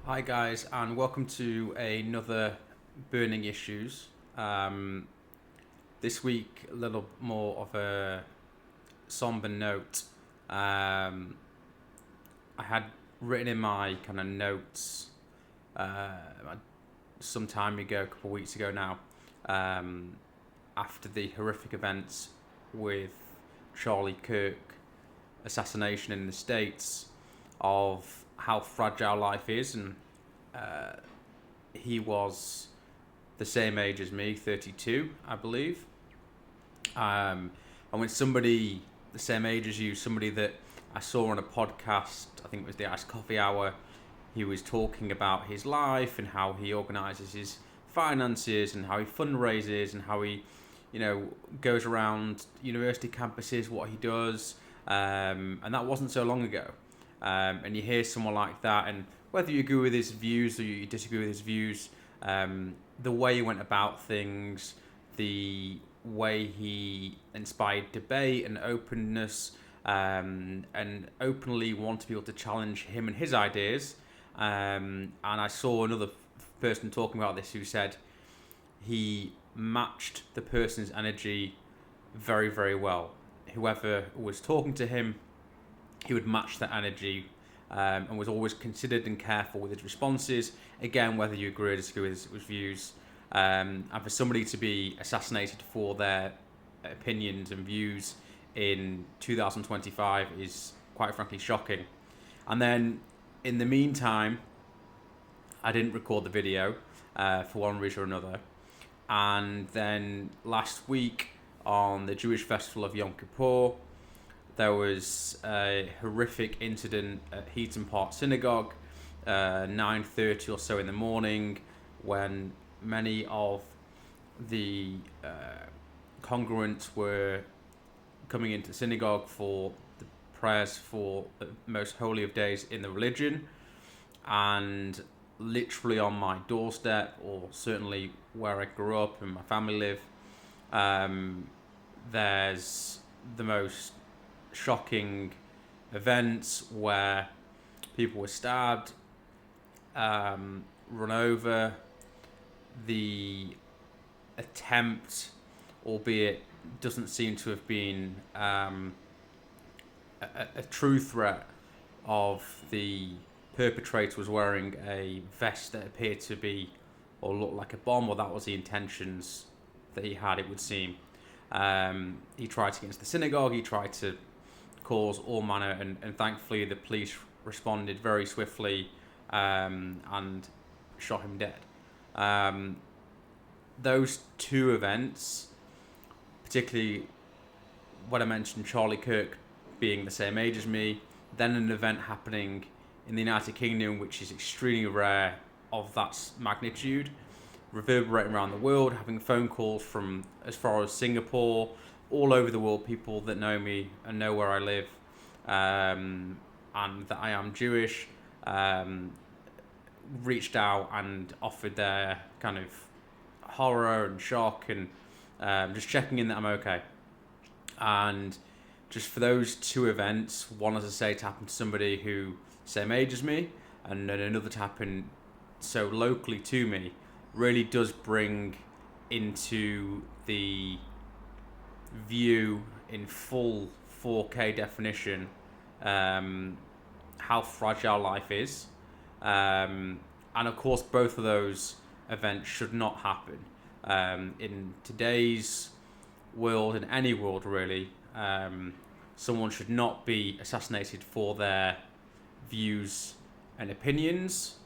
Hi guys, and welcome to another Burning Issues. This week, a little more of a somber note. I had written in my kind of notes some time ago, a couple of weeks ago now, after the horrific events with Charlie Kirk assassination in the States, of how fragile life is, and he was the same age as me, 32, I believe. And when somebody the same age as you, somebody that I saw on a podcast, I think it was the Iced Coffee Hour, he was talking about his life and how he organises his finances and how he fundraises and how he, goes around university campuses, what he does, and that wasn't so long ago. And you hear someone like that, and whether you agree with his views or you disagree with his views, the way he went about things, the way he inspired debate and openness, and openly wanted people to challenge him and his ideas. And I saw another person talking about this who said he matched the person's energy very, very well. Whoever was talking to him, he would match that energy, and was always considered and careful with his responses. Again, whether you agree or disagree with his views. And for somebody to be assassinated for their opinions and views in 2025 is quite frankly shocking. And then in the meantime, I didn't record the video for one reason or another. And then last week on the Jewish festival of Yom Kippur, there was a horrific incident at Heaton Park synagogue, 9:30 or so in the morning, when many of the congregants were coming into the synagogue for the prayers for the most holy of days in the religion. And literally on my doorstep, or certainly where I grew up and my family live, there's the most shocking events where people were stabbed, run over. The attempt, albeit doesn't seem to have been a true threat, of the perpetrator was wearing a vest that appeared to be or looked like a bomb, or that was the intentions that he had, it would seem. He tried to get into the synagogue, he tried to cause all manner, and thankfully the police responded very swiftly and shot him dead. Those two events, particularly what I mentioned, Charlie Kirk being the same age as me, then an event happening in the United Kingdom, which is extremely rare of that magnitude, reverberating around the world, having phone calls from as far as Singapore, all over the world, people that know me and know where I live, and that I am Jewish, reached out and offered their kind of horror and shock, and just checking in that I'm okay. And just for those two events, one, as I say, to happen to somebody who same age as me, and then another to happen so locally to me, really does bring into the view in full 4K definition how fragile life is. And of course, both of those events should not happen. In today's world, in any world really, someone should not be assassinated for their views and opinions,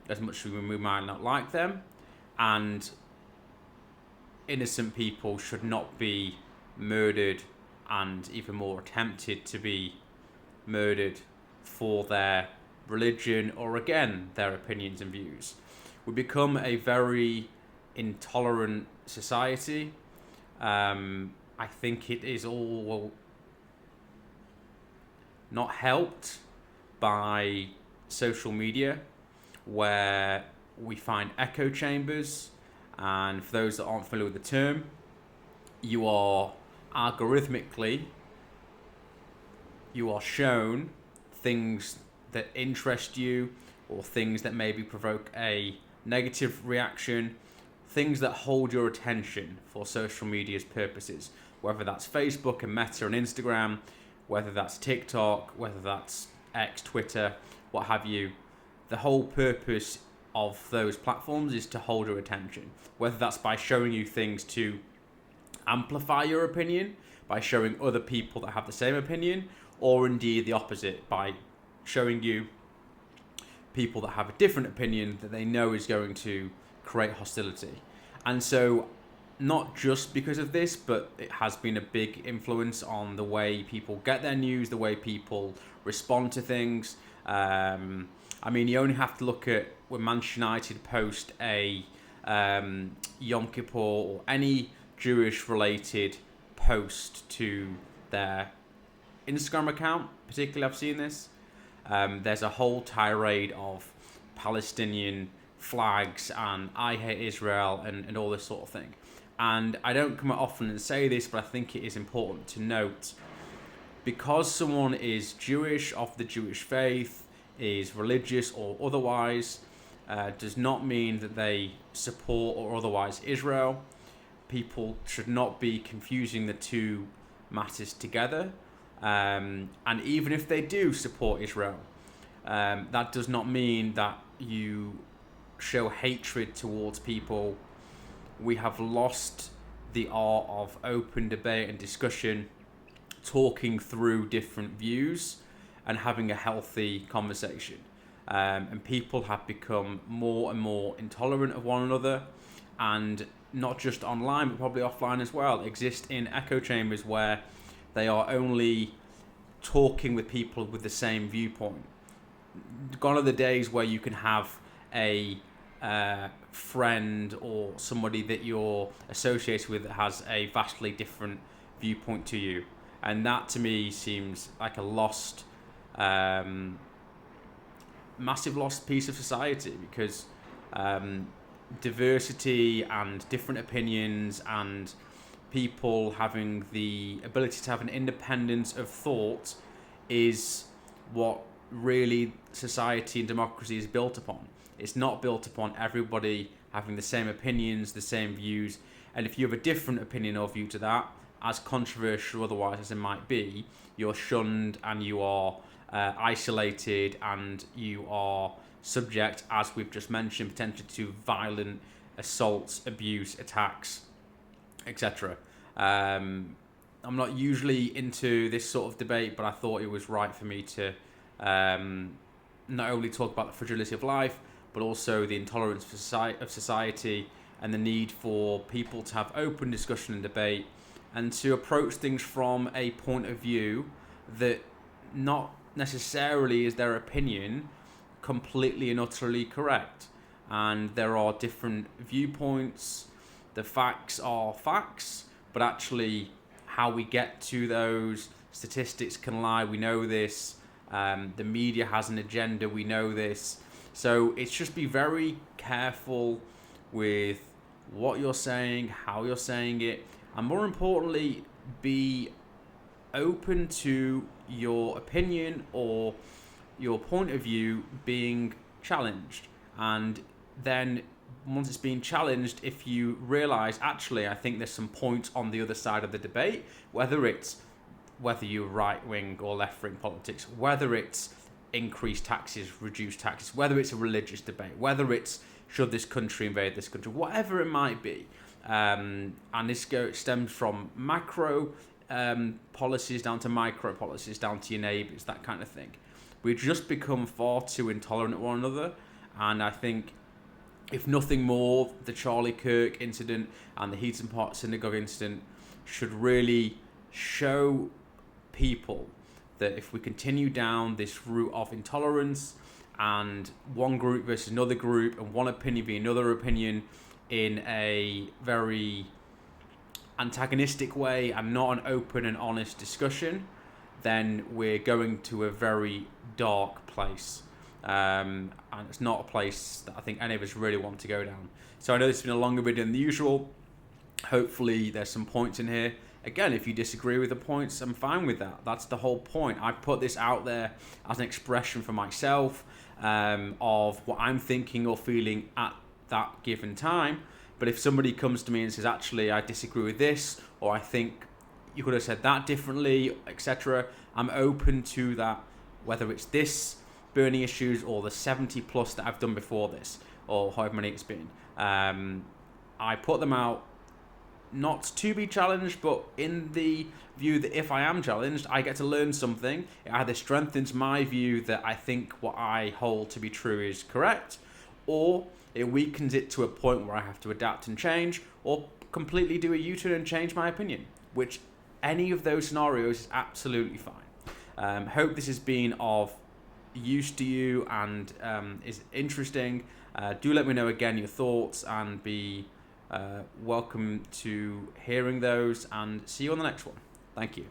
as much as we might not like them, and innocent people should not be murdered, and even more attempted to be murdered for their religion or, again, their opinions and views. We become a very intolerant society. I think it is all not helped by social media, where we find echo chambers. And for those that aren't familiar with the term, you are algorithmically, you are shown things that interest you, or things that maybe provoke a negative reaction, things that hold your attention for social media's purposes, whether that's Facebook and Meta and Instagram, whether that's TikTok, whether that's X, Twitter, what have you. The whole purpose of those platforms is to hold your attention, whether that's by showing you things to amplify your opinion, by showing other people that have the same opinion, or indeed the opposite, by showing you people that have a different opinion that they know is going to create hostility. And so, not just because of this, but it has been a big influence on the way people get their news, the way people respond to things. I mean, you only have to look at when Manchester United post a Yom Kippur or any Jewish-related post to their Instagram account. Particularly, I've seen this. There's a whole tirade of Palestinian flags and I hate Israel and all this sort of thing. And I don't come out often and say this, but I think it is important to note, because someone is Jewish, of the Jewish faith, is religious or otherwise, does not mean that they support or otherwise Israel. People should not be confusing the two matters together. And even if they do support Israel, that does not mean that you show hatred towards people. We have lost the art of open debate and discussion, talking through different views and having a healthy conversation. And people have become more and more intolerant of one another, and not just online, but probably offline as well, exist in echo chambers where they are only talking with people with the same viewpoint. Gone are the days where you can have a friend or somebody that you're associated with that has a vastly different viewpoint to you. And that to me seems like a lost, massive lost piece of society, because diversity and different opinions and people having the ability to have an independence of thought is what really society and democracy is built upon. It's not built upon everybody having the same opinions, the same views. And if you have a different opinion or view to that, as controversial otherwise as it might be, you're shunned and you are isolated and you are subject, as we've just mentioned, potentially to violent assaults, abuse, attacks, etc. I'm not usually into this sort of debate, but I thought it was right for me to not only talk about the fragility of life, but also the intolerance of society and the need for people to have open discussion and debate, and to approach things from a point of view that not necessarily is their opinion completely and utterly correct. And there are different viewpoints. The facts are facts, but actually how we get to those statistics can lie. We know this. The media has an agenda. We know this. So it's just be very careful with what you're saying, how you're saying it, and more importantly, be open to your opinion or your point of view being challenged. And then once it's been challenged, if you realize, actually, I think there's some points on the other side of the debate, whether you're right-wing or left-wing politics, whether it's increase taxes, reduce taxes, whether it's a religious debate, whether it's should this country invade this country, whatever it might be. And this stems from macro policies down to micro policies, down to your neighbours, that kind of thing. We've just become far too intolerant of one another, and I think, if nothing more, the Charlie Kirk incident and the Heaton Park synagogue incident should really show people that if we continue down this route of intolerance and one group versus another group and one opinion being another opinion in a very antagonistic way and not an open and honest discussion, then we're going to a very dark place. And it's not a place that I think any of us really want to go down. So I know this has been a longer video than the usual. Hopefully there's some points in here. again, if you disagree with the points, I'm fine with that. That's the whole point. I put this out there as an expression for myself of what I'm thinking or feeling at that given time. But if somebody comes to me and says, actually, I disagree with this, or I think you could have said that differently, etc., I'm open to that, whether it's this burning issues or the 70 plus that I've done before this, or however many it's been. I put them out not to be challenged, but in the view that if I am challenged, I get to learn something. It either strengthens my view that I think what I hold to be true is correct, or it weakens it to a point where I have to adapt and change, or completely do a U-turn and change my opinion, which any of those scenarios is absolutely fine. Hope this has been of use to you and is interesting. Do let me know again your thoughts, and be welcome to hearing those, and see you on the next one. Thank you.